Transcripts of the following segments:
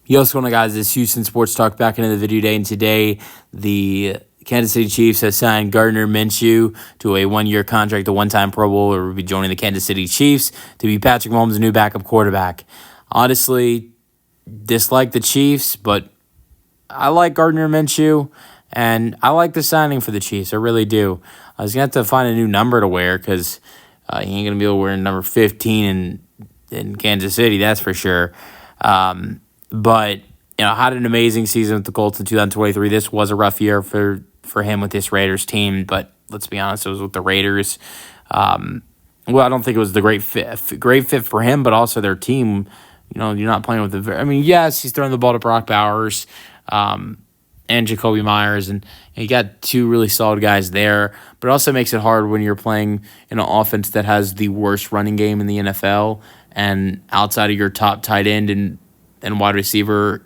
Yo, what's going on, guys? This is Houston Sports Talk back into the video day, and today the Kansas City Chiefs have signed Gardner Minshew to a one-year contract, a one-time Pro Bowler, will be joining the Kansas City Chiefs to be Patrick Mahomes' new backup quarterback. Honestly, dislike the Chiefs, but I like Gardner Minshew, and I like the signing for the Chiefs. I really do. I was going to have to find a new number to wear because he ain't going to be able to wear number 15 in Kansas City, that's for sure. But, had an amazing season with the Colts in 2023. This was a rough year for him with this Raiders team, but let's be honest, it was with the Raiders. I don't think it was the great fit for him, but also their team. You're not playing with yes, he's throwing the ball to Brock Bowers and Jacoby Myers, and you got two really solid guys there, but it also makes it hard when you're playing in an offense that has the worst running game in the NFL, and outside of your top tight end and wide receiver,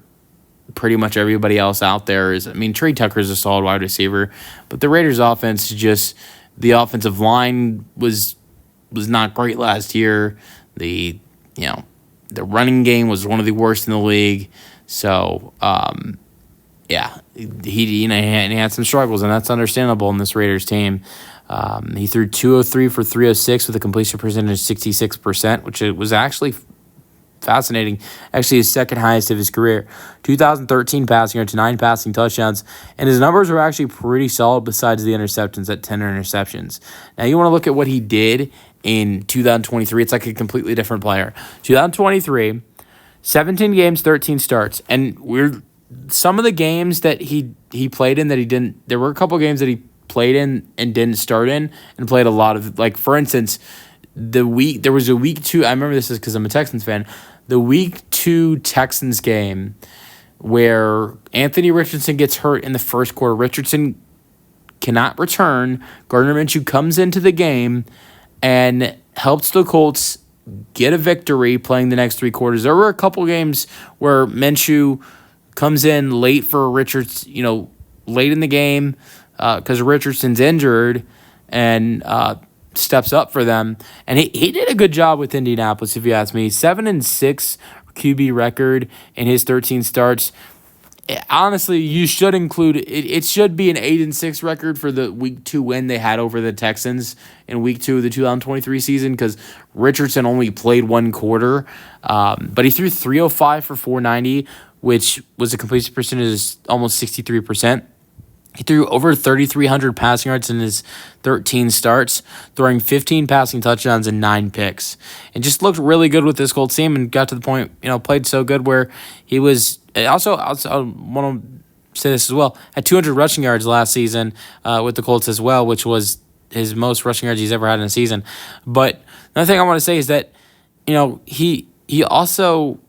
pretty much everybody else out there is. Trey Tucker is a solid wide receiver, but the Raiders' offense, just the offensive line was not great last year. The running game was one of the worst in the league. So he had some struggles, and that's understandable in this Raiders team. He threw 203 for 306 with a completion percentage of 66%, which was actually fascinating. Actually, his second highest of his career. 2013 passing yards, 9 passing touchdowns, and his numbers were actually pretty solid besides the interceptions at 10 interceptions. Now, you want to look at what he did in 2023. It's like a completely different player. 2023, 17 games, 13 starts, and some of the games that he played in that he didn't. There were a couple games that he played in and didn't start in, and played a lot of, like, for instance, there was a week 2. I remember this is because I'm a Texans fan. The week 2 Texans game where Anthony Richardson gets hurt in the first quarter. Richardson cannot return. Gardner Minshew comes into the game and helps the Colts get a victory playing the next 3 quarters. There were a couple games where Minshew comes in late for Richards, late in the game because Richardson's injured and steps up for them. And he did a good job with Indianapolis, if you ask me. 7-6 QB record in his 13 starts. Honestly, you should include it should be an 8-6 record for the week 2 win they had over the Texans in week 2 of the 2023 season, because Richardson only played 1 quarter. But he threw 305 for 490, which was a completion percentage of almost 63%. He threw over 3,300 passing yards in his 13 starts, throwing 15 passing touchdowns and 9 picks. And just looked really good with this Colts team, and got to the point, played so good where he was also I want to say this as well, had 200 rushing yards last season with the Colts as well, which was his most rushing yards he's ever had in a season. But another thing I want to say is that, he also,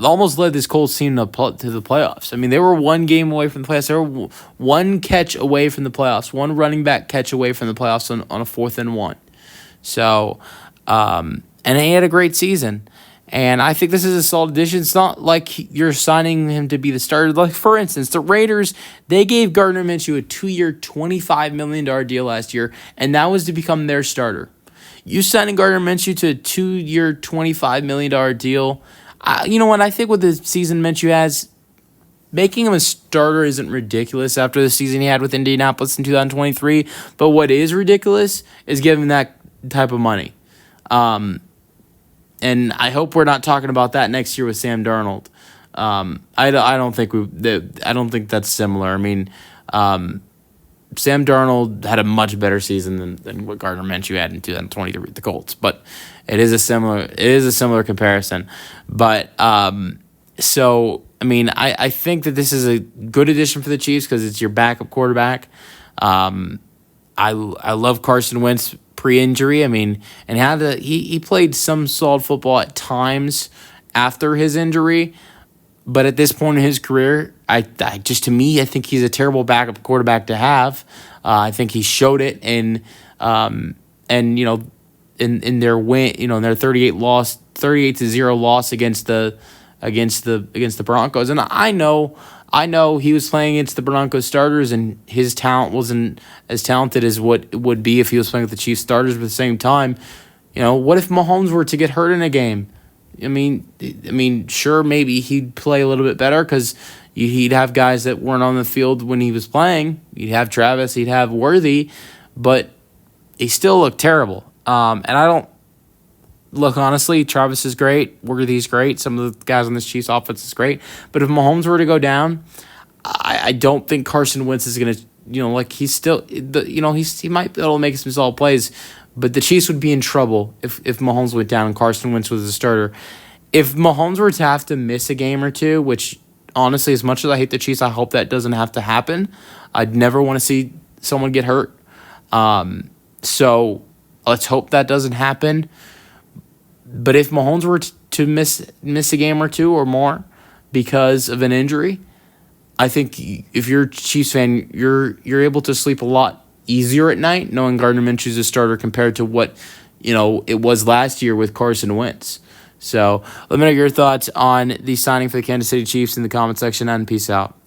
almost led this Colts team to the playoffs. They were 1 game away from the playoffs. They were 1 catch away from the playoffs. 1 running back catch away from the playoffs on a 4th and 1. So, and he had a great season. And I think this is a solid addition. It's not like you're signing him to be the starter. Like, for instance, the Raiders, they gave Gardner Minshew a 2-year, $25 million deal last year, and that was to become their starter. You signing Gardner Minshew to a 2-year, $25 million deal, I think with the season Minshew has, making him a starter isn't ridiculous after the season he had with Indianapolis in 2023. But what is ridiculous is giving that type of money. And I hope we're not talking about that next year with Sam Darnold. I don't think that's similar. Sam Darnold had a much better season than what Gardner Minshew had in 2023 with the Colts, but it is a similar comparison. But I think that this is a good addition for the Chiefs because it's your backup quarterback. I love Carson Wentz pre-injury. He played some solid football at times after his injury. But at this point in his career, I think he's a terrible backup quarterback to have. I think he showed it in their win, in their 38-0 loss against the Broncos. And I know he was playing against the Broncos starters, and his talent wasn't as talented as what it would be if he was playing with the Chiefs starters. But at the same time, what if Mahomes were to get hurt in a game? Sure, maybe he'd play a little bit better because he'd have guys that weren't on the field when he was playing. He'd have Travis, he'd have Worthy, but he still looked terrible. And I don't look, honestly, Travis is great, Worthy's great, some of the guys on this Chiefs offense is great. But if Mahomes were to go down, I don't think Carson Wentz is going to, he's still, he might be able to make some solid plays, but the Chiefs would be in trouble if Mahomes went down and Carson Wentz was the starter. If Mahomes were to have to miss a game or two, which honestly, as much as I hate the Chiefs, I hope that doesn't have to happen. I'd never want to see someone get hurt. So let's hope that doesn't happen. But if Mahomes were to miss a game or two or more because of an injury, I think if you're a Chiefs fan, you're able to sleep a lot easier at night knowing Gardner Minshew's a starter compared to what it was last year with Carson Wentz. So let me know your thoughts on the signing for the Kansas City Chiefs in the comment section, and peace out.